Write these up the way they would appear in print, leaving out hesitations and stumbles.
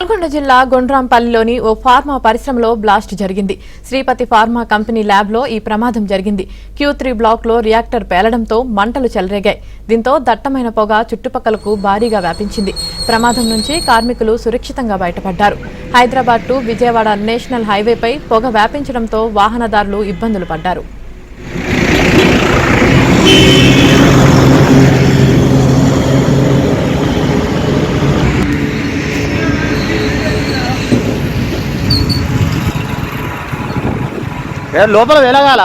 నల్గొండ జిల్లా గొండ్రాంపల్లిలోని ఓ ఫార్మా పరిశ్రమలో బ్లాస్ట్ జరిగింది. శ్రీపతి ఫార్మా కంపెనీ ల్యాబ్లో ఈ ప్రమాదం జరిగింది. Q3 బ్లాక్లో రియాక్టర్ పేలడంతో మంటలు చెలరేగాయి. దీంతో దట్టమైన పొగ చుట్టుపక్కలకు భారీగా వ్యాపించింది. ప్రమాదం నుంచి కార్మికులు సురక్షితంగా బయటపడ్డారు. హైదరాబాద్ టు విజయవాడ నేషనల్ హైవేపై పొగ వ్యాపించడంతో వాహనదారులు ఇబ్బందులు పడ్డారు. లోపల వెలగాల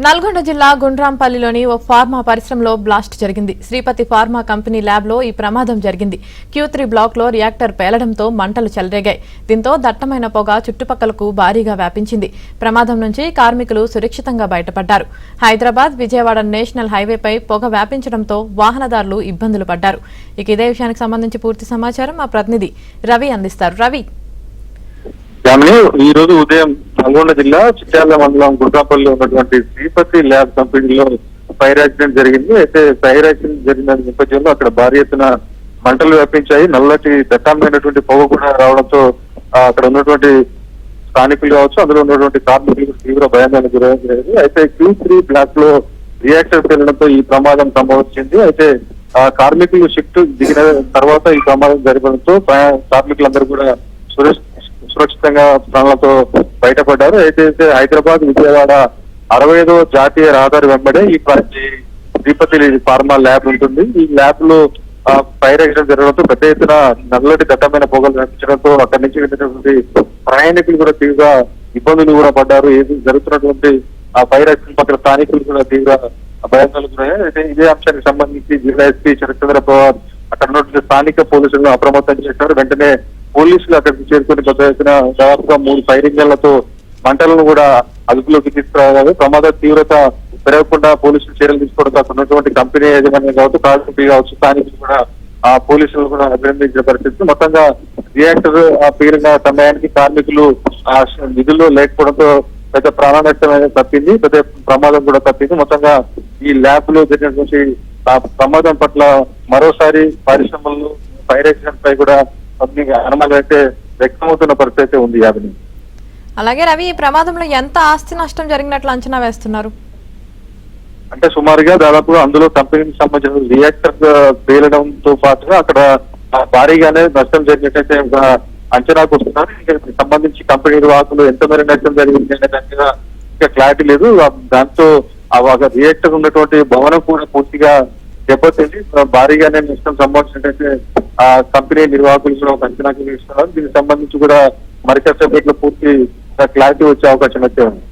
నల్గొండ జిల్లా గొండ్రాంపల్లిలోని ఓ ఫార్మా పరిశ్రమలో బ్లాస్ట్ జరిగింది. శ్రీపతి ఫార్మా కంపెనీ ల్యాబ్లో ఈ ప్రమాదం జరిగింది. Q3 బ్లాక్లో రియాక్టర్ పేలడంతో మంటలు చెలరేగాయి. దీంతో దట్టమైన పొగ చుట్టుపక్కలకు భారీగా వ్యాపించింది. ప్రమాదం నుంచి కార్మికులు సురక్షితంగా బయటపడ్డారు. హైదరాబాద్ విజయవాడ నేషనల్ హైవేపై పొగ వ్యాపించడంతో వాహనదారులు ఇబ్బందులు పడ్డారు. ఇదే విషయానికి సంబంధించి పూర్తి సమాచారం మా ప్రతినిధి రవి అందిస్తారు. రవి, ఈ రోజు ఉదయం నల్గొండ జిల్లా చిట్యాల మండలం గుండ్రాపల్లిలో ఉన్నటువంటి శ్రీపతి ల్యాబ్ కంపెనీలో ఫైర్ యాక్సిడెంట్ జరిగింది. అయితే ఫైర్ యాక్సిడెంట్ జరిగిన నేపథ్యంలో అక్కడ భారీ ఎత్తున మంటలు వ్యాపించాయి. నల్లటి దట్టమైనటువంటి పొగ కూడా రావడంతో అక్కడ ఉన్నటువంటి స్థానికులు కావచ్చు, అందులో ఉన్నటువంటి కార్మికులు తీవ్ర భయానికి గురయ్యారు. అయితే Q3 బ్లాక్ లో రియాక్టర్ పేలడంతో ఈ ప్రమాదం సంభవించింది. అయితే కార్మికులు షిఫ్ట్ దిగిన తర్వాత ఈ ప్రమాదం జరగడంతో కార్మికులందరూ కూడా సురక్షితంగా ప్రాణాలతో బయటపడ్డారు. అయితే హైదరాబాద్ విజయవాడ 65వ జాతీయ రహదారి వెంబడే ఈ శ్రీపతి ఫార్మా ల్యాబ్ ఉంటుంది. ఈ ల్యాబ్ లో ఫైర్ యాక్సిడెంట్ జరగడంతో పెద్ద ఎత్తున నల్లటి దట్టమైన పొగలు కనిపించడంతో అక్కడి నుంచి వెళ్ళినటువంటి ప్రయాణికులు కూడా తీవ్ర ఇబ్బందులు కూడా పడ్డారు. ఏది జరుగుతున్నటువంటి ఆ ఫైర్ యాక్సిడెంట్ పక్కన స్థానికులు కూడా తీవ్ర భయాందోళనకు గురయ్యారు. అయితే ఇదే అంశానికి సంబంధించి జిల్లా ఎస్పీ శరత్చంద్ర పవార్ అక్కడ ఉన్నటువంటి స్థానిక పోలీసులను అప్రమత్తం చేశారు. వెంటనే పోలీసులు అక్కడికి చేరుకుని పెద్ద ఎత్తున దాదాపుగా 3 ఫైర్ ఇంజన్లతో మంటలను కూడా అదుపులోకి తీసుకురావాలి. ప్రమాద తీవ్రత పెరగకుండా పోలీసులు చర్యలు తీసుకోవడంతో అక్కడ ఉన్నటువంటి కంపెనీ యాజమాన్యం కావచ్చు, కార్మికులు కావచ్చు, స్థానికులు కూడా ఆ పోలీసులు కూడా అభినందించిన పరిస్థితి. మొత్తంగా రియాక్టర్ పేరిన సమయానికి కార్మికులు ఆ విధుల్లో లేకపోవడంతో పెద్ద ప్రాణ నష్టం అనేది తప్పింది, పెద్ద ప్రమాదం కూడా తప్పింది. మొత్తంగా ఈ ల్యాబ్ లో జరిగినటువంటి ప్రమాదం పట్ల మరోసారి పరిశ్రమలు ఫైర్ యాక్సిడెంట్ పై కూడా అనుమానం అయితే వ్యక్తమవుతున్న పరిస్థితి ఉంది. యాభై అలాగే రవి, ఈ ప్రమాదంలో ఎంత ఆస్తి నష్టం జరిగినట్లు అంచనా వేస్తున్నారు? అంటే సుమారుగా దాదాపుగా అందులో కంపెనీకి సంబంధించిన రియాక్టర్ పేలడంతో పాటుగా అక్కడ భారీగానే నష్టం జరిగినట్టయితే అంచనాకు వస్తున్నారు. దీనికి సంబంధించి కంపెనీ నిర్వాహకులు ఎంత మేర నష్టం జరిగింది అనే దాని మీద ఇంకా క్లారిటీ లేదు. దాంతో రియాక్టర్ ఉన్నటువంటి భవనం కూడా పూర్తిగా దెబ్బతింది. భారీగానే నష్టం సంభవించినట్టయితే ఆ కంపెనీ నిర్వాహకులు కూడా ఒక అంచనాకు ఇస్తున్నారు. దీనికి సంబంధించి కూడా మరికొద్దిసేపట్లో పూర్తి క్లారిటీ వచ్చే అవకాశం అయితే ఉంది.